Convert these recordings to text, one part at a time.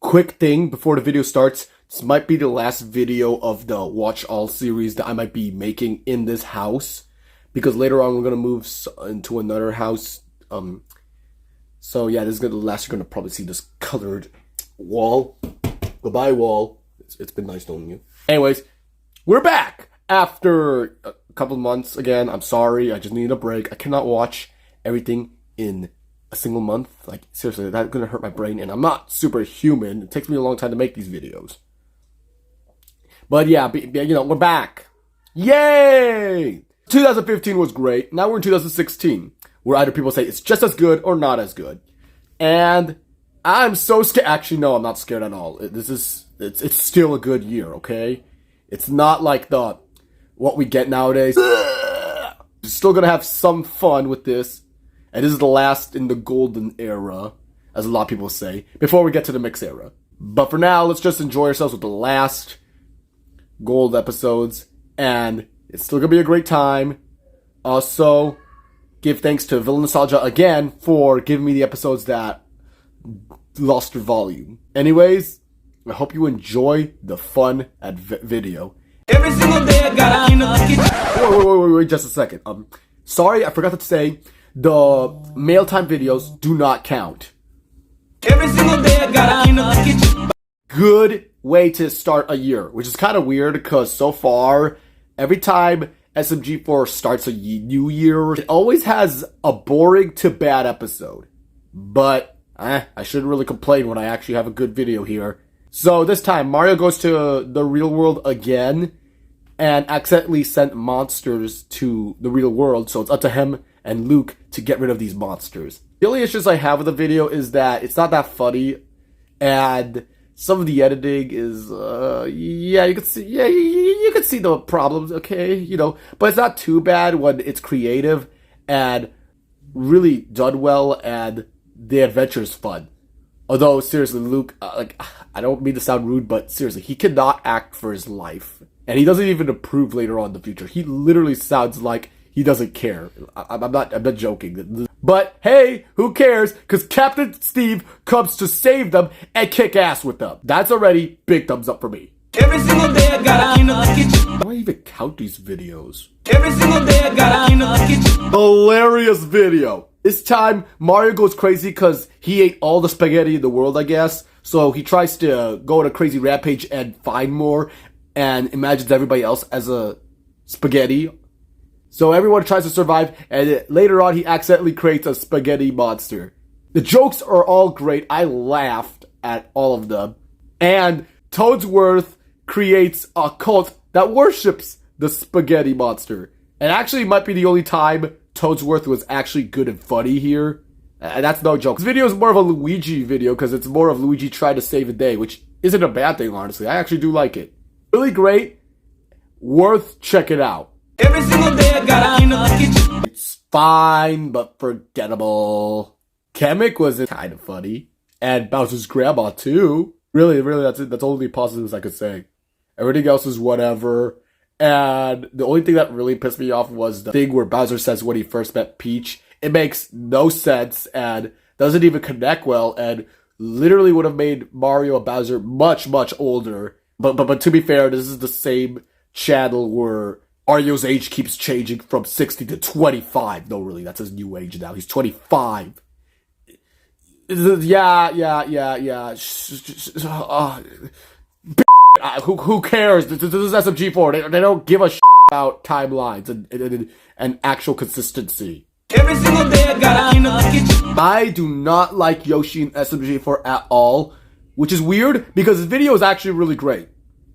quick thing before the video starts. This might be the last video of the Watch All series that I might be making in this house, because later on we're going to move into another house. So yeah, this is going to be the last. You're going to probably see this colored wall. Goodbye, wall. It's been nice knowing you. Anyways, we're back after a couple of months again. I'm sorry, I just needed a break. I cannot watch everything in a single month. Like, seriously, that's gonna hurt my brain, and I'm not superhuman. It takes me a long time to make these videos. But yeah, you know, we're back. Yay! 2015 was great. Now we're in 2016, where either people say it's just as good or not as good. And I'm so scared. Actually, no, I'm not scared at all. It's still a good year, okay? It's not like what we get nowadays. Still gonna have some fun with this. And this is the last in the golden era, as a lot of people say, before we get to the mix era. But for now, let's just enjoy ourselves with the last gold episodes. And it's still gonna be a great time. Also, give thanks to Villain Nostalgia again for giving me the episodes that lost their volume. Anyways, I hope you enjoy the fun at video. Every single day I gotta clean up the kitchen. Wait, just a second. Sorry, I forgot to say, the mail time videos do not count. Every single day I gotta clean up the kitchen. Good way to start a year, which is kind of weird because so far, every time SMG4 starts a new year, it always has a boring to bad episode. But, I shouldn't really complain when I actually have a good video here. So this time, Mario goes to the real world again and accidentally sent monsters to the real world, so it's up to him and Luke to get rid of these monsters. The only issues I have with the video is that it's not that funny, and some of the editing is, you can see the problems, okay, you know, but it's not too bad when it's creative and really done well and the adventure is fun. Although, seriously, Luke, I don't mean to sound rude, but seriously, he cannot act for his life. And he doesn't even approve later on in the future. He literally sounds like he doesn't care. I'm not joking. But, hey, who cares? Because Captain Steve comes to save them and kick ass with them. That's already big thumbs up for me. Every single day I gotta clean up the kitchen. How do I even count these videos? Every single day I gotta clean up the kitchen. Hilarious video. This time, Mario goes crazy because he ate all the spaghetti in the world, I guess. So he tries to go on a crazy rampage and find more and imagines everybody else as a spaghetti. So everyone tries to survive, and later on he accidentally creates a spaghetti monster. The jokes are all great. I laughed at all of them. And Toadsworth creates a cult that worships the spaghetti monster. And actually might be the only time Toadsworth was actually good and funny here. And that's no joke. This video is more of a Luigi video because it's more of Luigi trying to save the day, which isn't a bad thing, honestly. I actually do like it. Really great. Worth checking out. Every single day I gotta clean up the kitchen. It's fine, but forgettable. Kamek was kind of funny. And Bowser's grandma, too. Really, that's it. That's all the positives I could say. Everything else is whatever. And the only thing that really pissed me off was the thing where Bowser says when he first met Peach. It makes no sense and doesn't even connect well and literally would have made Mario and Bowser much, much older. But to be fair, this is the same channel where Mario's age keeps changing from 60 to 25. No, really, that's his new age now. He's 25. Yeah. Who cares? This is SMG4. They don't give a shit about timelines and actual consistency. Every single day I gotta clean up the kitchen. I do not like Yoshi in SMG4 at all, which is weird because the video is actually really great.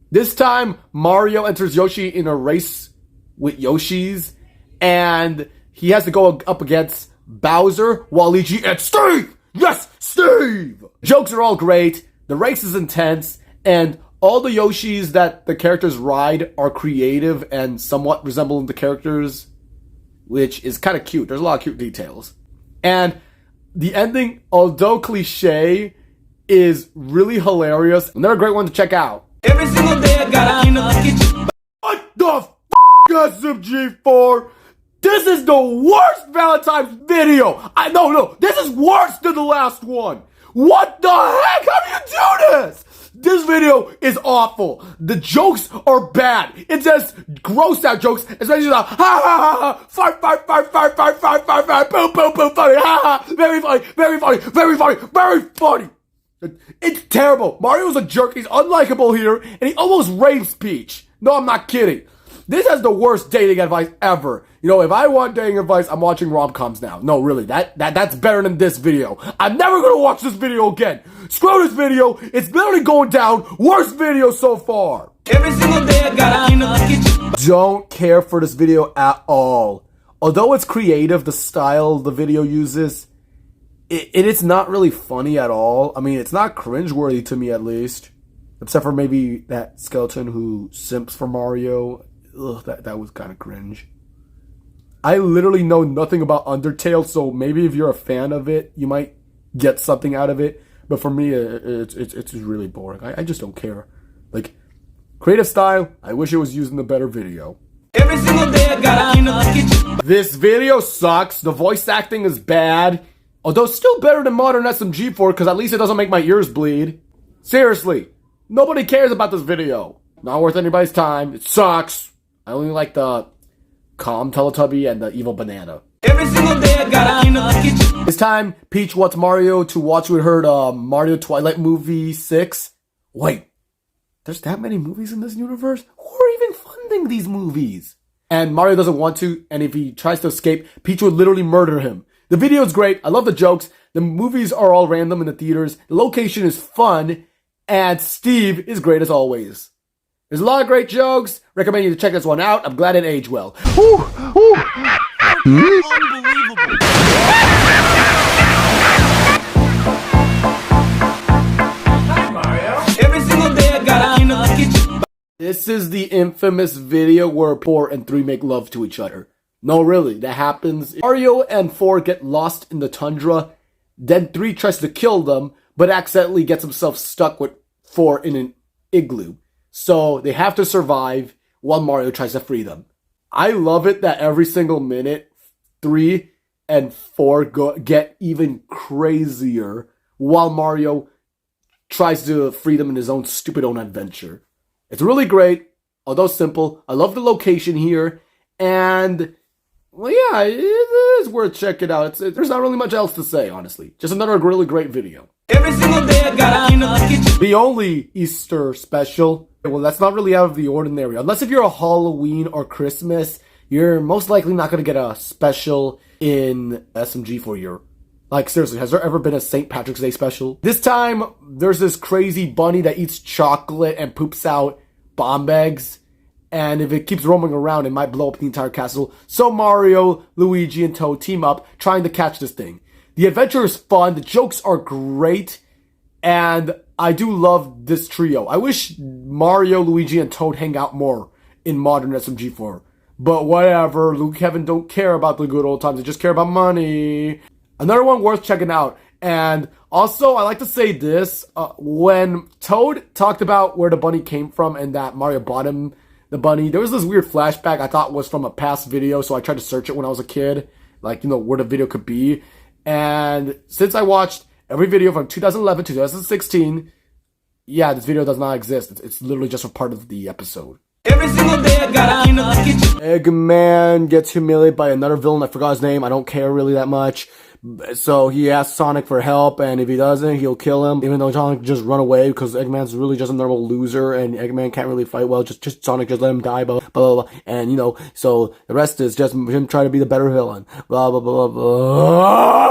This time, Mario enters Yoshi in a race with Yoshis, and he has to go up against Bowser, Waluigi, and Steve! Yes, Steve! Jokes are all great, the race is intense, and all the Yoshis that the characters ride are creative and somewhat resembling the characters, which is kind of cute. There's a lot of cute details. And the ending, although cliche, is really hilarious. Another great one to check out. Every single day I gotta clean up the kitchen. What the f***, SMG4? This is the worst Valentine's video. No, this is worse than the last one. What the heck? How do you do this? This video is awful. The jokes are bad. It says gross out jokes, especially the ha ha ha ha, fart, fart, fart, fart, fart, fart, fart, fart, boom, boom, boom, funny, ha ha, very funny, very funny, very funny, very funny. It's terrible. Mario's a jerk. He's unlikable here, and he almost rapes Peach. No, I'm not kidding. This has the worst dating advice ever. You know, if I want dating advice, I'm watching rom-coms now. No, really, that's better than this video. I'm never gonna watch this video again. Screw this video. It's literally going down. Worst video so far. Every single day I gotta clean up the kitchen. Don't care for this video at all. Although it's creative, the style the video uses, it's not really funny at all. I mean, it's not cringeworthy to me at least. Except for maybe that skeleton who simps for Mario. Ugh, that was kind of cringe. I literally know nothing about Undertale, so maybe if you're a fan of it, you might get something out of it. But for me, it's really boring. I just don't care. Like, creative style, I wish it was used in a better video. Every single day I gotta clean up the kitchen. This video sucks. The voice acting is bad. Although still better than modern SMG4, because at least it doesn't make my ears bleed. Seriously, nobody cares about this video. Not worth anybody's time. It sucks. I only like the calm Teletubby and the evil banana. Every single day I gotta clean up the kitchen. This time, Peach wants Mario to watch with her Mario Twilight movie 6. Wait, there's that many movies in this universe? Who are even funding these movies? And Mario doesn't want to, and if he tries to escape, Peach would literally murder him. The video is great. I love the jokes. The movies are all random in the theaters. The location is fun. And Steve is great as always. There's a lot of great jokes. Recommend you to check this one out. I'm glad it aged well. Unbelievable. Hi, Mario. Every single day I gotta clean up the kitchen. This is the infamous video where 4 and 3 make love to each other. No, really, that happens. Mario and 4 get lost in the tundra. Then 3 tries to kill them, but accidentally gets himself stuck with 4 in an igloo. So they have to survive while Mario tries to free them. I love it that every single minute, 3 and 4 get even crazier while Mario tries to free them in his own stupid own adventure. It's really great, although simple. I love the location here, and well, yeah, it is worth checking out. There's not really much else to say, honestly. Just another really great video. Every single day I gotta clean up the kitchen. The only Easter special, well, that's not really out of the ordinary. Unless if you're a Halloween or Christmas, you're most likely not going to get a special in SMG4 year. Like, seriously, has there ever been a St. Patrick's Day special? This time, there's this crazy bunny that eats chocolate and poops out bomb eggs. And if it keeps roaming around, it might blow up the entire castle. So Mario, Luigi, and Toad team up, trying to catch this thing. The adventure is fun, the jokes are great, and I do love this trio. I wish Mario, Luigi, and Toad hang out more in modern SMG4. But whatever, Luke and Kevin don't care about the good old times, they just care about money. Another one worth checking out. And also, I like to say this, when Toad talked about where the bunny came from and that Mario bought him the bunny, there was this weird flashback I thought was from a past video, so I tried to search it when I was a kid, like, you know, where the video could be. And since I watched every video from 2011 to 2016, yeah, this video does not exist. It's literally just a part of the episode. Every single day I gotta clean up the kitchen. Eggman gets humiliated by another villain. I forgot his name. I don't care really that much. So he asks Sonic for help, and if he doesn't, he'll kill him. Even though Sonic just run away because Eggman's really just a normal loser, and Eggman can't really fight well. Just Sonic, just let him die, blah, blah, blah. And, you know, so the rest is just him trying to be the better villain. Blah, blah, blah, blah.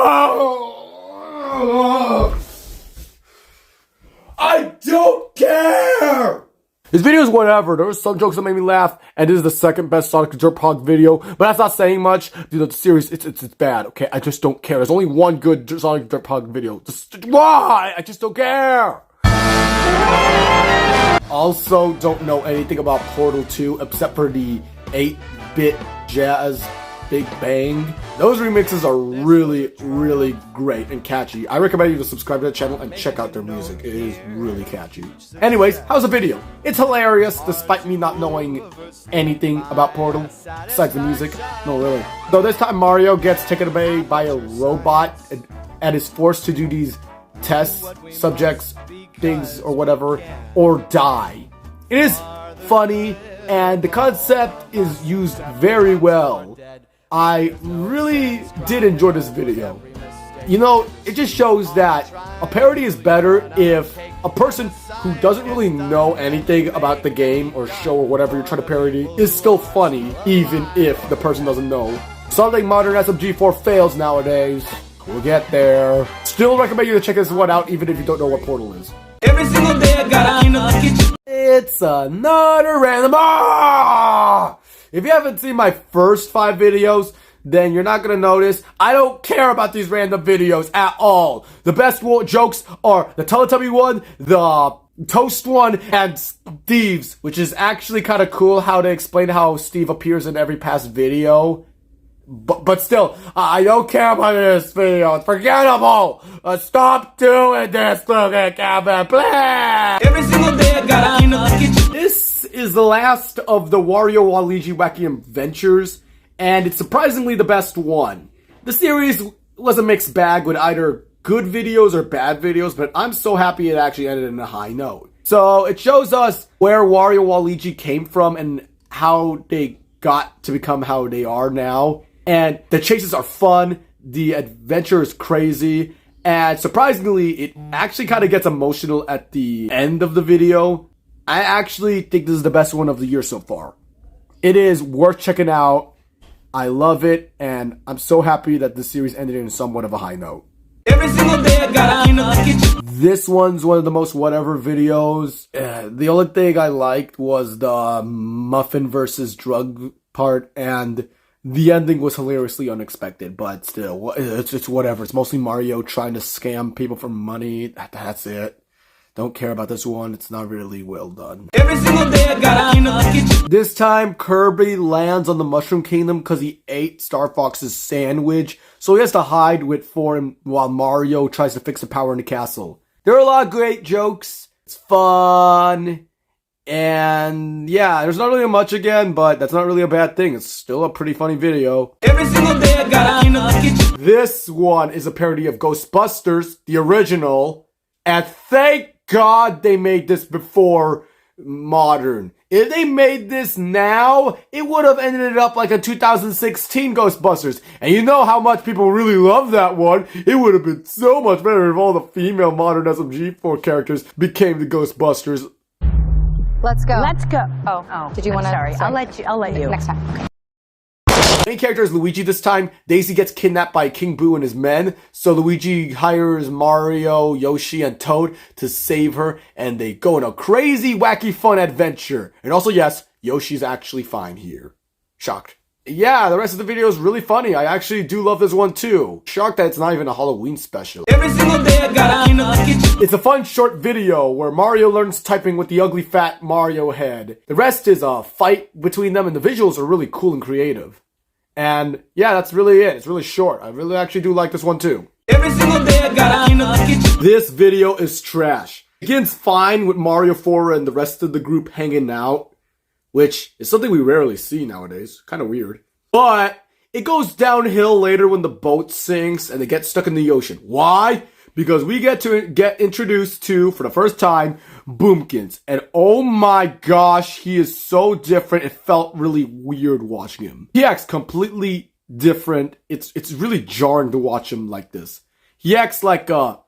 I don't care! This video is whatever. There were some jokes that made me laugh, and this is the second best Sonic the Hedgehog video, but that's not saying much. Dude, the series, it's bad, okay? I just don't care. There's only one good Sonic the Hedgehog video. Why? I just don't care! Also, don't know anything about Portal 2, except for the 8-bit jazz Big Bang. Those remixes are really, really great and catchy. I recommend you to subscribe to the channel and check out their music. It is really catchy. Anyways, how's the video? It's hilarious, despite me not knowing anything about Portal, besides the music. No, really. Though this time Mario gets taken away by a robot and is forced to do these test subjects things or whatever, or die. It is funny, and the concept is used very well. I really did enjoy this video. You know, it just shows that a parody is better if a person who doesn't really know anything about the game or show or whatever you're trying to parody is still funny, even if the person doesn't know. Something modern SMG4 fails nowadays. We'll get there. Still recommend you to check this one out, even if you don't know what Portal is. Every single day I gotta clean up the kitchen. It's another random. If you haven't seen my first 5 videos, then you're not gonna notice. I don't care about these random videos at all. The best jokes are the Teletubby one, the Toast one, and Steve's, which is actually kind of cool how they explain how Steve appears in every past video. But still, I don't care about this video. It's forgettable. Stop doing this, look at Kevin, please. Every single day I gotta clean up the kitchen. This is the last of the Wario Waluigi Wacky Adventures, and it's surprisingly the best one. The series was a mixed bag with either good videos or bad videos, but I'm so happy it actually ended in a high note. So it shows us where Wario Waluigi came from and how they got to become how they are now. And the chases are fun, the adventure is crazy, and surprisingly, it actually kind of gets emotional at the end of the video. I actually think this is the best one of the year so far. It is worth checking out. I love it, and I'm so happy that the series ended in somewhat of a high note. Every single day I gotta clean up the kitchen. This one's one of the most whatever videos. The only thing I liked was the muffin versus drug part, and the ending was hilariously unexpected, but still, it's whatever. It's mostly Mario trying to scam people for money. That's it. Don't care about this one. It's not really well done. Every single day I gotta clean up the kitchen. This time, Kirby lands on the Mushroom Kingdom because he ate Star Fox's sandwich, so he has to hide for him while Mario tries to fix the power in the castle. There are a lot of great jokes. It's fun. And yeah, there's not really much again, but that's not really a bad thing. It's still a pretty funny video. Every single day I gotta clean up the kitchen. This one is a parody of Ghostbusters, the original. And thank God they made this before modern. If they made this now, it would have ended up like a 2016 Ghostbusters. And you know how much people really love that one. It would have been so much better if all the female modern SMG4 characters became the Ghostbusters. Let's go. Let's go. Oh. Did you want to? Sorry. I'll let you. Next time. Okay. Main character is Luigi this time. Daisy gets kidnapped by King Boo and his men, so Luigi hires Mario, Yoshi, and Toad to save her, and they go on a crazy, wacky, fun adventure. And also, yes, Yoshi's actually fine here. Shocked. Yeah, the rest of the video is really funny. I actually do love this one too. Shocked that it's not even a Halloween special. Every single day I gotta clean up the kitchen. It's a fun short video where Mario learns typing with the ugly fat Mario head. The rest is a fight between them, and the visuals are really cool and creative. And yeah, that's really it. It's really short. I really actually do like this one too. Every single day I gotta clean up the kitchen. This video is trash. It begins fine with Mario 4 and the rest of the group hanging out, which is something we rarely see nowadays. Kind of weird. But it goes downhill later when the boat sinks and they get stuck in the ocean. Why? Because we get introduced to, for the first time, Boomkins. And oh my gosh, he is so different. It felt really weird watching him. He acts completely different. It's really jarring to watch him like this. He acts like a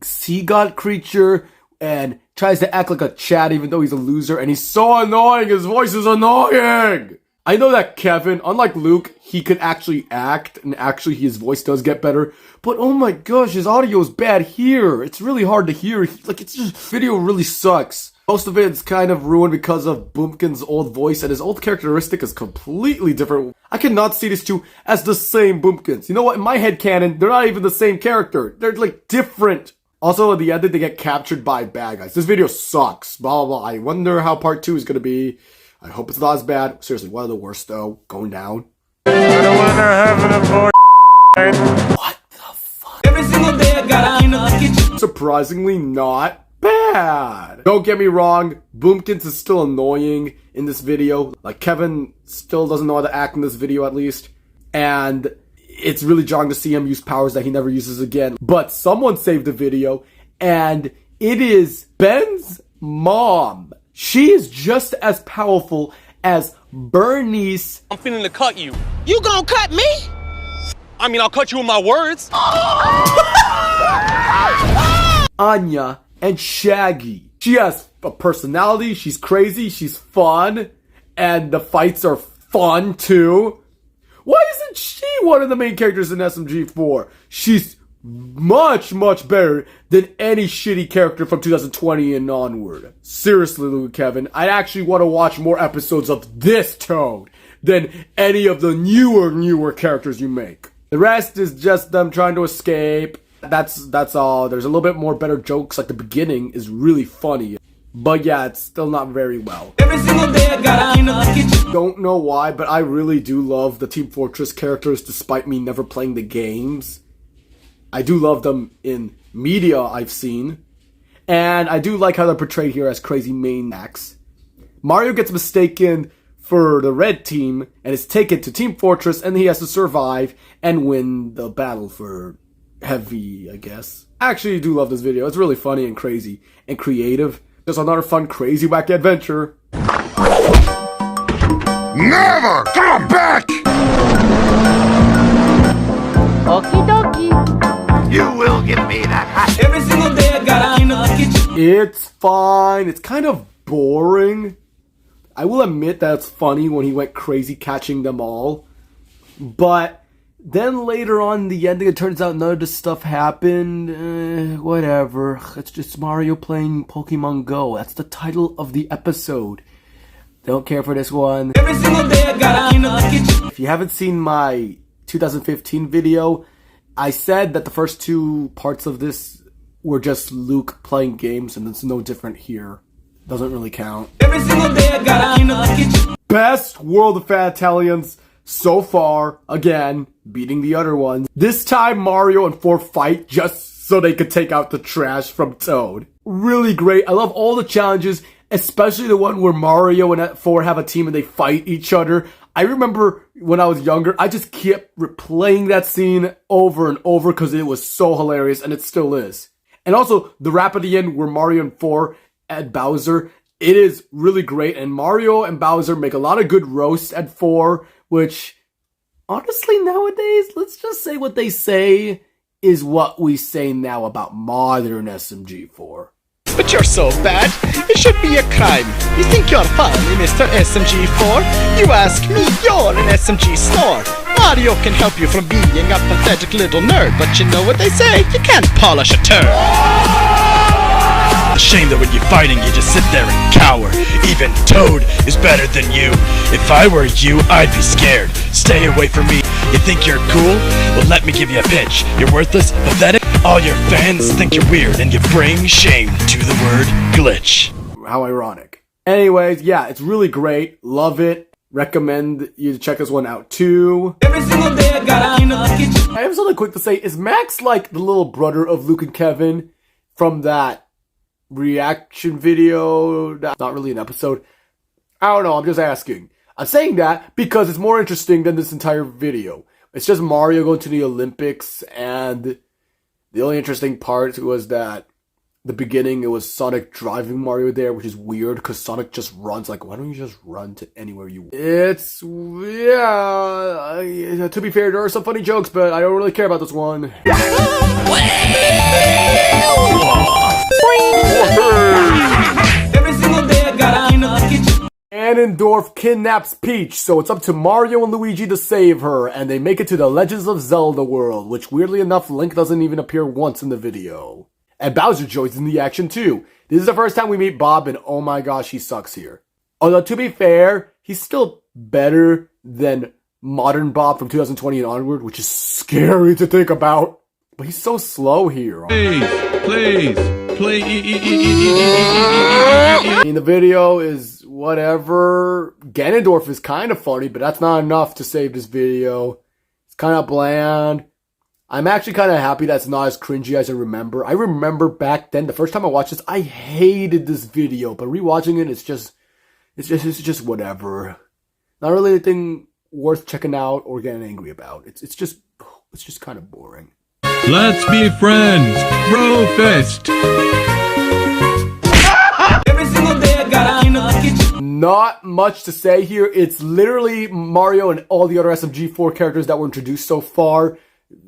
sea god creature and tries to act like a Chad even though he's a loser. And he's so annoying. His voice is annoying. I know that Kevin, unlike Luke, he could actually act, and actually his voice does get better, but oh my gosh, his audio is bad here. It's really hard to hear. It's just, video really sucks. Most of it's kind of ruined because of Boomkin's old voice, and his old characteristic is completely different. I cannot see these two as the same Boomkins. You know what, in my headcanon, they're not even the same character. They're like different. Also, at the end, they get captured by bad guys. This video sucks. Blah, blah, blah. I wonder how part 2 is going to be. I hope it's not as bad. Seriously, one of the worst though. Going down. I don't want to have an abortion. What the fuck? Every single day I gotta clean up the kitchen. Surprisingly not bad. Don't get me wrong. Boomkins is still annoying in this video. Like, Kevin still doesn't know how to act in this video at least. And it's really jarring to see him use powers that he never uses again. But someone saved the video. And It is Ben's mom. She is just as powerful as Bernice. I'm finna to cut you. You gonna cut me? I mean, I'll cut you with my words. Anya and Shaggy. She has a personality, she's crazy, she's fun, and the fights are fun too. Why isn't she one of the main characters in SMG4? She's much, much better than any shitty character from 2020 and onward. Seriously, Luke and Kevin, I actually want to watch more episodes of this Toad than any of the newer characters you make. The rest is just them trying to escape. That's all. There's a little bit more better jokes, like the beginning is really funny. But yeah, it's still not very well. Every single day I gotta clean up the kitchen. Don't know why, but I really do love the Team Fortress characters despite me never playing the games. I do love them in media I've seen. And I do like how they're portrayed here as crazy maniacs. Mario gets mistaken for the red team and is taken to Team Fortress, and he has to survive and win the battle for heavy, I guess. I actually do love this video. It's really funny and crazy and creative. Just another fun, crazy, wacky adventure. Never come back! Okie dokie. You will give me that hat. Every single day I gotta clean up the kitchen. It's fine. It's kind of boring. I will admit that it's funny when he went crazy catching them all. But then later on in the ending, it turns out none of this stuff happened. Whatever. It's just Mario playing Pokemon Go. That's the title of the episode. Don't care for this one. Every single day I gotta clean up the kitchen. If you haven't seen my 2015 video, I said that the first two parts of this were just Luke playing games, and it's no different here. Doesn't really count. Every single day I gotta clean up the kitchen. Best World of Italians so far, again, beating the other ones. This time Mario and 4 fight just so they could take out the trash from Toad. Really great. I love all the challenges, especially the one where Mario and 4 have a team and they fight each other. I remember when I was younger, I just kept replaying that scene over and over because it was so hilarious, and it still is. And also, the rap at the end where Mario and 4 at Bowser, it is really great, and Mario and Bowser make a lot of good roasts at 4, which, honestly, nowadays, let's just say what they say is what we say now about modern SMG4. But you're so bad, it should be a crime. You think you're funny, Mr. SMG4? You ask me, you're an SMG snore. Mario can help you from being a pathetic little nerd, but you know what they say, you can't polish a turd. A shame that when you're fighting, you just sit there and cower. Even Toad is better than you. If I were you, I'd be scared. Stay away from me. You think you're cool? Well, let me give you a pitch. You're worthless, pathetic. All your fans think you're weird, and you bring shame to the word glitch. How ironic. Anyways, yeah, it's really great. Love it. Recommend you to check this one out too. Every single day I gotta clean up the kitchen. I have something quick to say. Is Max like the little brother of Luke and Kevin from that reaction video? That's not really an episode. I don't know, I'm just asking. I'm saying that because it's more interesting than this entire video. It's just Mario going to the Olympics, and the only interesting part was that the beginning, it was Sonic driving Mario there, which is weird because Sonic just runs. Like, why don't you just run to anywhere you want? It's, yeah, to be fair, there are some funny jokes, but I don't really care about this one. Every single day I gotta clean up the kitchen. Ganondorf kidnaps Peach, so it's up to Mario and Luigi to save her, and they make it to the Legends of Zelda world, which weirdly enough, Link doesn't even appear once in the video. And Bowser joins in the action too. This is the first time we meet Bob, and oh my gosh, he sucks here. Although, to be fair, he's still better than modern Bob from 2020 and onward, which is scary to think about. But he's so slow here. Please. I mean, the video is whatever. Ganondorf is kind of funny, but that's not enough to save this video. It's kind of bland. I'm actually kind of happy that's not as cringy as I remember. I remember back then, the first time I watched this, I hated this video, but rewatching it, it's just whatever. Not really anything worth checking out or getting angry about. It's just kind of boring. Let's be friends. Bro fist. Not much to say here. It's literally Mario and all the other SMG4 characters that were introduced so far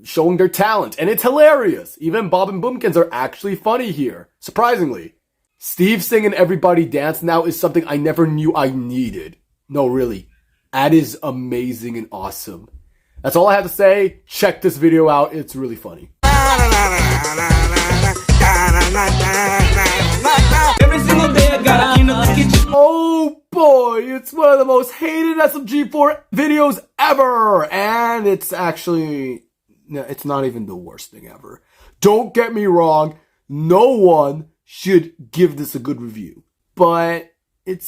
showing their talent, and it's hilarious. Even Bob and Boomkins are actually funny here, surprisingly. Steve singing Everybody Dance Now is something I never knew I needed. No, really. That is amazing and awesome. That's all I have to say. Check this video out. It's really funny. Every single day I gotta clean up the kitchen. Oh boy, it's one of the most hated SMG4 videos ever. And it's actually, it's not even the worst thing ever. Don't get me wrong. No one should give this a good review. But it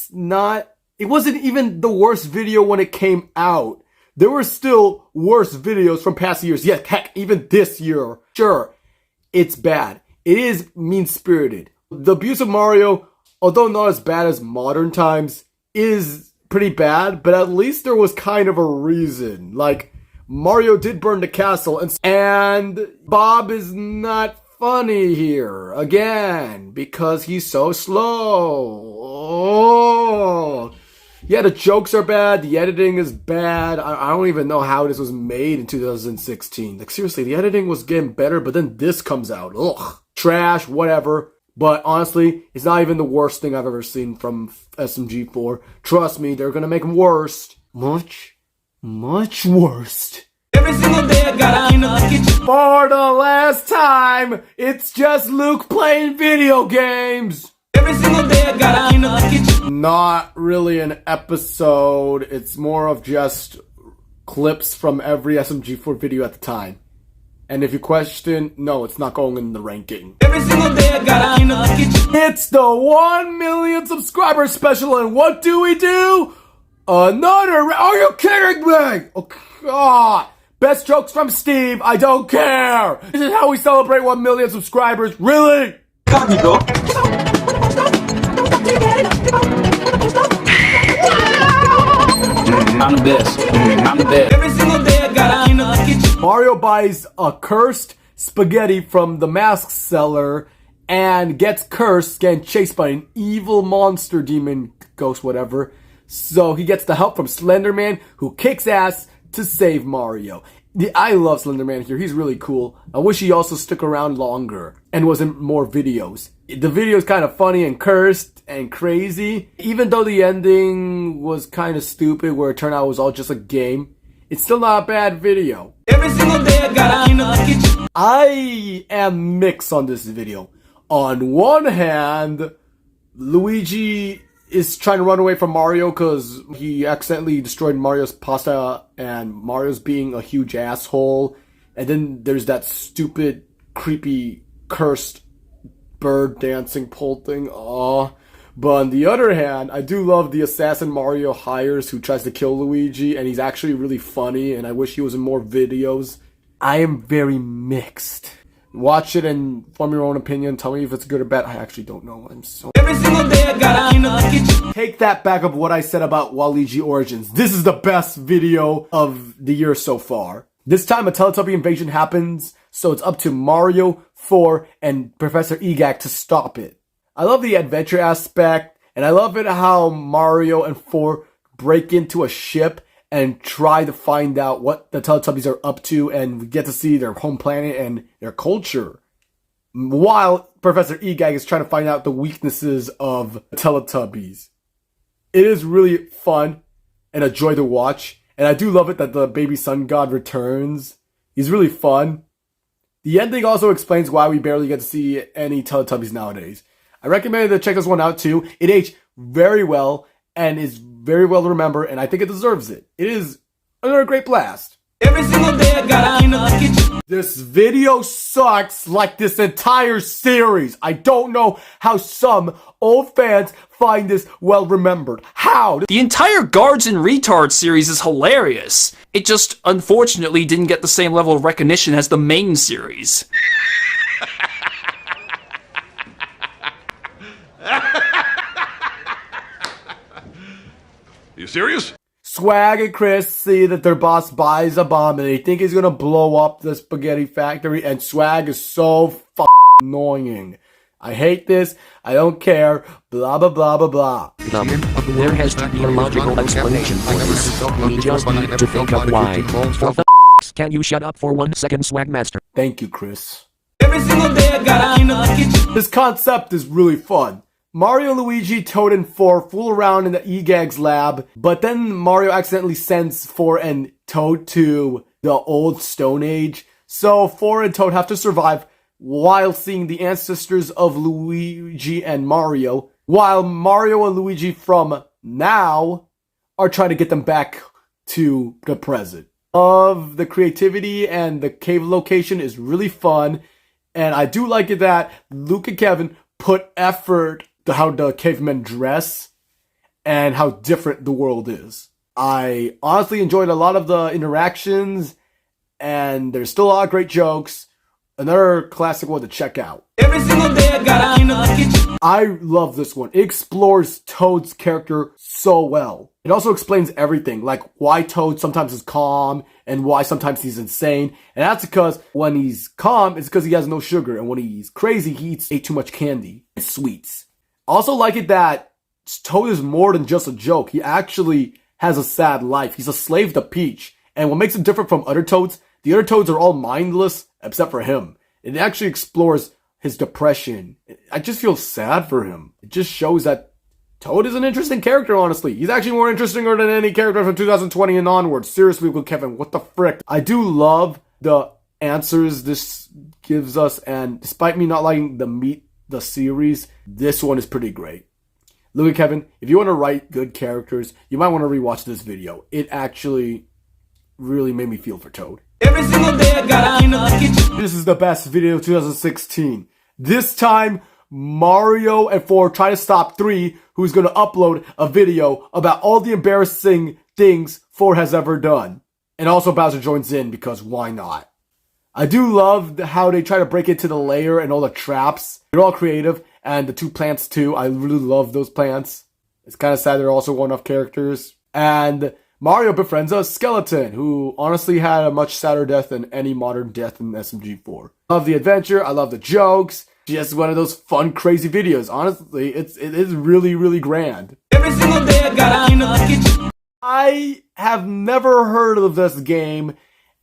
wasn't even the worst video when it came out. There were still worse videos from past years. Yeah, heck, even this year. Sure, it's bad. It is mean-spirited. The abuse of Mario, although not as bad as modern times, is pretty bad, but at least there was kind of a reason. Like, Mario did burn the castle, and Bob is not funny here, again, because he's so slow. Oh. Yeah, the jokes are bad, the editing is bad. I don't even know how this was made in 2016. Like, seriously, the editing was getting better, but then this comes out. Ugh. Trash, whatever. But honestly, it's not even the worst thing I've ever seen from SMG4. Trust me, they're gonna make them worse. Much worse. Every single day I gotta clean up the kitchen. For the last time, it's just Luke playing video games. Every single day I gotta clean up the kitchen. Not really an episode. It's more of just clips from every SMG4 video at the time. And if you question, no, it's not going in the ranking. Every single day I gotta clean up the kitchen. It's the 1 million subscriber special, and what do we do? Another. Are you kidding me? Oh, God. Best jokes from Steve. I don't care. This is how we celebrate 1 million subscribers. Really? Got me, bro. I'm the best. I'm the best. Every single day I gotta clean up the kitchen. Mario buys a cursed spaghetti from the mask seller and gets cursed, getting chased by an evil monster demon, ghost, whatever. So he gets the help from Slender Man, who kicks ass to save Mario. I love Slender Man here. He's really cool. I wish he also stuck around longer and was in more videos. The video is kind of funny and cursed and crazy. Even though the ending was kind of stupid, where it turned out it was all just a game, it's still not a bad video. Every single day I gotta clean up the kitchen. I am mixed on this video. On one hand, Luigi is trying to run away from Mario because he accidentally destroyed Mario's pasta, and Mario's being a huge asshole. And then there's that stupid, creepy, cursed bird dancing pole thing. Aww. But on the other hand, I do love the assassin Mario hires who tries to kill Luigi, and he's actually really funny, and I wish he was in more videos. I am very mixed. Watch it and form your own opinion. Tell me if it's good or bad. I actually don't know. Every single day I gotta clean up the kitchen. Take that back of what I said about Waluigi Origins. This is the best video of the year so far. This time a Teletubby invasion happens, so it's up to Mario, 4, and Professor Egak to stop it. I love the adventure aspect, and I love it how Mario and 4 break into a ship and try to find out what the Teletubbies are up to, and we get to see their home planet and their culture. While Professor Egag is trying to find out the weaknesses of Teletubbies. It is really fun and a joy to watch, and I do love it that the baby sun god returns. He's really fun. The ending also explains why we barely get to see any Teletubbies nowadays. I recommend you to check this one out too. It aged very well and is very well remembered, and I think it deserves it. It is another great blast. Every single day I gotta clean up the kitchen. This video sucks like this entire series. I don't know how some old fans find this well remembered. How? The entire Guards and Retards series is hilarious. It just, unfortunately, didn't get the same level of recognition as the main series. You serious? Swag and Chris see that their boss buys a bomb and they think he's gonna blow up the spaghetti factory, and Swag is so annoying. I hate this. I don't care. Blah, blah, blah, blah, blah. There has to be a logical explanation for this. We just need to think of why. For the can you shut up for 1 second, Swagmaster? Thank you, Chris. Every single day I gotta clean up the kitchen. This concept is really fun. Mario, Luigi, Toad, and 4 fool around in the EGAG's lab, but then Mario accidentally sends 4 and Toad to the old Stone Age. So 4 and Toad have to survive while seeing the ancestors of Luigi and Mario, while Mario and Luigi from now are trying to get them back to the present. Of the creativity and the cave location is really fun, and I do like it that Luke and Kevin put effort to how the cavemen dress and how different the world is. I honestly enjoyed a lot of the interactions, and there's still a lot of great jokes. Another classic one to check out. Every single day I gotta clean up the kitchen. I love this one. It explores Toad's character so well. It also explains everything, like why Toad sometimes is calm and why sometimes he's insane. And that's because when he's calm, it's because he has no sugar. And when he's crazy, he ate too much candy and sweets. Also like it that Toad is more than just a joke. He actually has a sad life. He's a slave to Peach. And what makes him different from other Toads, the other Toads are all mindless except for him. It actually explores his depression. I just feel sad for him. It just shows that Toad is an interesting character, honestly. He's actually more interesting than any character from 2020 and onwards. Seriously, Will Kevin, what the frick? I do love the answers this gives us, and despite me not liking the series, this one is pretty great. Look at Kevin, if you want to write good characters, you might want to rewatch this video. It actually really made me feel for Toad. Every single day I gotta clean up the kitchen. This is the best video of 2016. This time, Mario and 4 try to stop 3, who's going to upload a video about all the embarrassing things 4 has ever done. And also Bowser joins in because why not? I do love how they try to break into the lair and all the traps. They're all creative, and the 2 plants too. I really love those plants. It's kind of sad they're also one-off characters. And Mario befriends a skeleton, who honestly had a much sadder death than any modern death in SMG4. Love the adventure, I love the jokes. Just one of those fun, crazy videos. Honestly, it is really, really grand. Every single day I gotta clean up the kitchen. I have never heard of this game,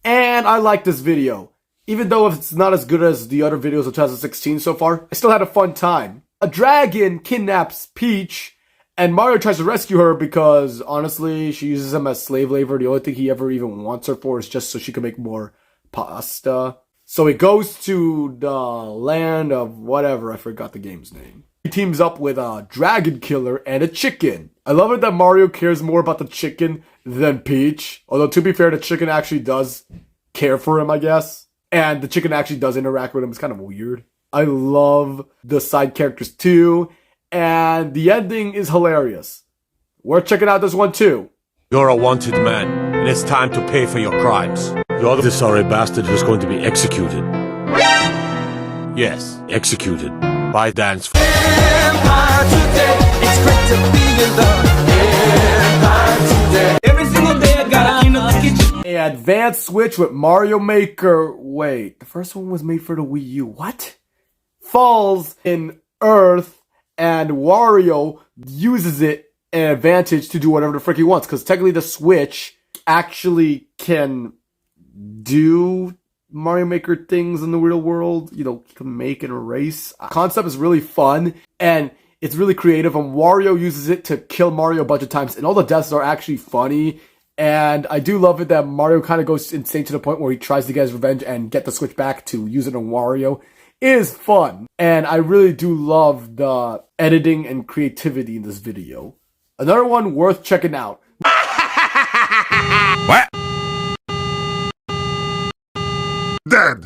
and I like this video. Even though it's not as good as the other videos of 2016 so far, I still had a fun time. A dragon kidnaps Peach, and Mario tries to rescue her because, honestly, she uses him as slave labor. The only thing he ever even wants her for is just so she can make more pasta. So he goes to the land of whatever, I forgot the game's name. He teams up with a dragon killer and a chicken. I love it that Mario cares more about the chicken than Peach. Although, to be fair, the chicken actually does care for him, I guess. And the chicken actually does interact with him. It's kind of weird. I love the side characters too. And the ending is hilarious. Worth checking out this one too. You're a wanted man, and it's time to pay for your crimes. You're the sorry bastard who's going to be executed. Yes, executed. By dance. Every single day I gotta clean up the kitchen. An advanced Switch with Mario Maker. Wait, the first one was made for the Wii U. What? Falls in Earth, and Wario uses it an advantage to do whatever the frick he wants. Because technically the Switch actually can do Mario Maker things in the real world. You know, you can make and erase. Concept is really fun, and it's really creative, and Wario uses it to kill Mario a bunch of times, and all the deaths are actually funny. And I do love it that Mario kind of goes insane to the point where he tries to get his revenge and get the Switch back to use it on Wario. It is fun, and I really do love the editing and creativity in this video. Another one worth checking out. What? Dead.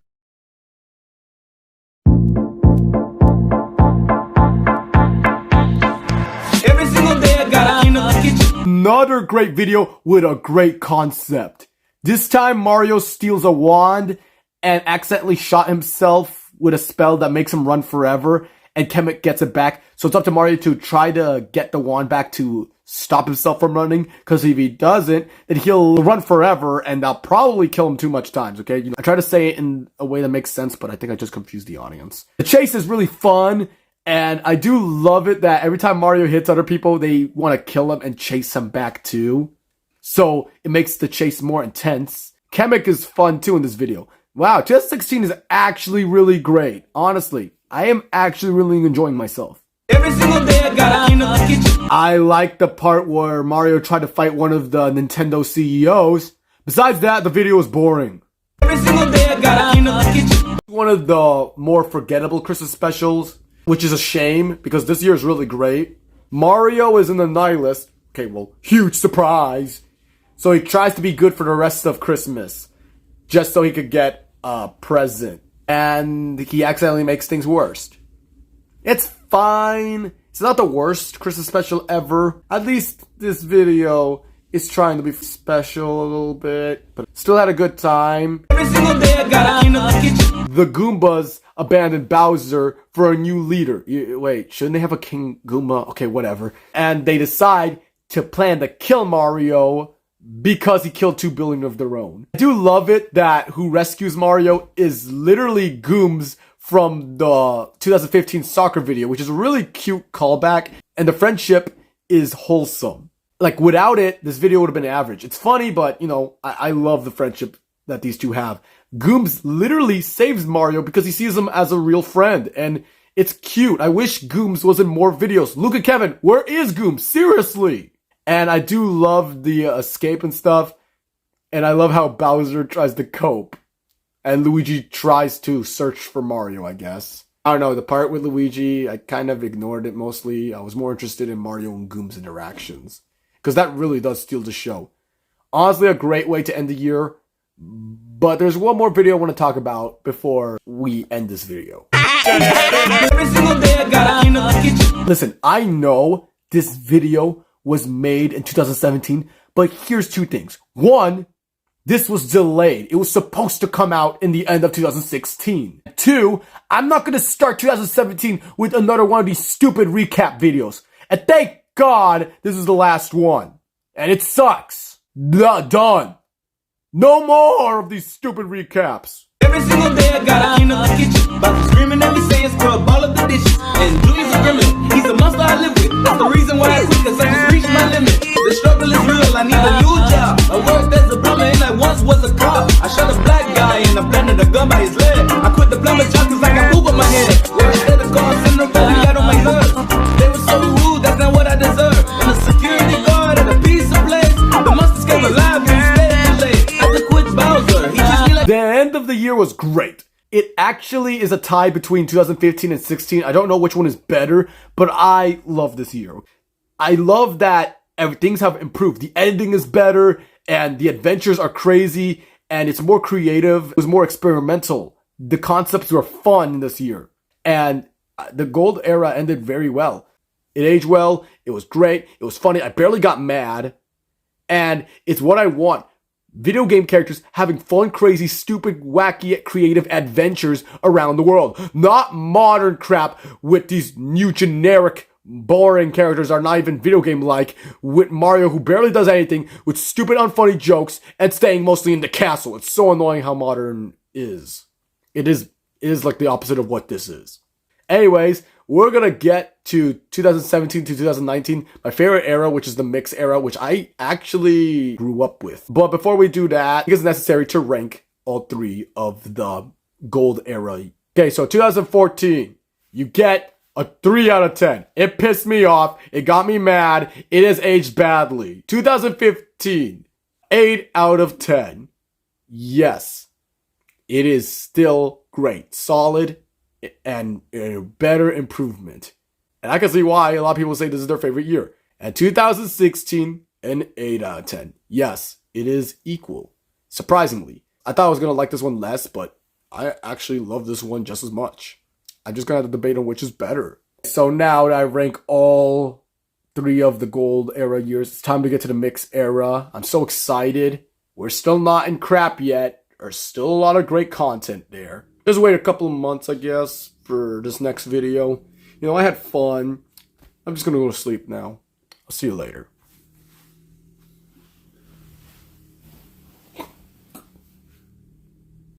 Every single day I gotta clean up the kitchen. Another great video with a great concept. This time Mario steals a wand and accidentally shot himself with a spell that makes him run forever, and Kemet gets it back. So it's up to Mario to try to get the wand back to stop himself from running, because if he doesn't, then he'll run forever, and that'll probably kill him too much times, okay? I try to say it in a way that makes sense, but I think I just confused the audience. The chase is really fun, And I do love it that every time Mario hits other people, they want to kill him and chase him back too. So it makes the chase more intense. Kamek is fun too in this video. Wow, 2016 is actually really great. Honestly, I am actually really enjoying myself. Every single day I gotta clean up the kitchen. I like the part where Mario tried to fight one of the Nintendo CEOs. Besides that, the video is boring. Every single day I gotta clean up the kitchen. One of the more forgettable Christmas specials, which is a shame because this year is really great. Mario is in the nihilist. Okay, well, huge surprise. So he tries to be good for the rest of Christmas, just so he could get a present. And he accidentally makes things worse. It's fine. It's not the worst Christmas special ever. At least this video is trying to be special a little bit, but still had a good time. Every single day I gotta clean up the kitchen. The Goombas abandoned Bowser for a new leader. Wait, shouldn't they have a King Goomba? Okay, whatever. And they decide to plan to kill Mario because he killed 2 billion of their own. I do love it that who rescues Mario is literally Gooms from the 2015 soccer video, which is a really cute callback, and the friendship is wholesome. Like, without it, this video would have been average. It's funny, but, you know, I love the friendship that these two have. Gooms literally saves Mario because he sees him as a real friend, and it's cute. I wish Gooms was in more videos. Luke and Kevin, where is Gooms? Seriously! And I do love the escape and stuff, and I love how Bowser tries to cope. And Luigi tries to search for Mario, I guess. I don't know, the part with Luigi, I kind of ignored it mostly. I was more interested in Mario and Goom's interactions. Because that really does steal the show. Honestly, a great way to end the year. But there's one more video I want to talk about before we end this video. Every single day I gotta clean up the kitchen. Listen, I know this video was made in 2017, but here's 2 things. One, this was delayed. It was supposed to come out in the end of 2016. 2, I'm not going to start 2017 with another one of these stupid recap videos. And thank God this is the last one. And it sucks. Done. No more of these stupid recaps. Every single day I gotta clean up the kitchen. About screaming at me saying scrub all of the dishes. And Julius a gremlin, he's a monster I live with. That's the reason why I quit, cause I just reached my limit. The struggle is real, I need a new job. I worked as a plumber and I once was a cop. I shot a black guy and I planted a gun by his leg. I quit the plumber job cause I got poop on my head. Worked at the call center, but he got on my nerves. They were so rude, that's not what I deserve. And a security guard at a pizza place. The monsters came alive when we stayed too late. I had to quit Bowser, he treats me like... The end of the year was great. It actually is a tie between 2015 and 16. I don't know which one is better, but I love this year. I love that things have improved. The editing is better, and the adventures are crazy, and it's more creative. It was more experimental. The concepts were fun this year. And the gold era ended very well. It aged well. It was great. It was funny. I barely got mad. And it's what I want. Video game characters having fun, crazy, stupid, wacky, creative adventures around the world. Not modern crap with these new generic, boring characters are not even video game-like, with Mario who barely does anything, with stupid, unfunny jokes, and staying mostly in the castle. It's so annoying how modern is. It is like the opposite of what this is. Anyways, we're gonna get to 2017 to 2019, my favorite era, which is the mix era, which I actually grew up with. But before we do that, I think it's necessary to rank all 3 of the gold era. Okay, so 2014, you get a 3 out of 10. It pissed me off. It got me mad. It has aged badly. 2015, 8 out of 10. Yes, it is still great. Solid. And a better improvement. And I can see why a lot of people say this is their favorite year. And 2016, an 8 out of 10. Yes, it is equal. Surprisingly. I thought I was going to like this one less, but I actually love this one just as much. I'm just going to have to debate on which is better. So now that I rank all 3 of the gold era years, it's time to get to the mix era. I'm so excited. We're still not in crap yet. There's still a lot of great content there. Just wait a couple of months, I guess, for this next video. You know, I had fun. I'm just gonna go to sleep now. I'll see you later.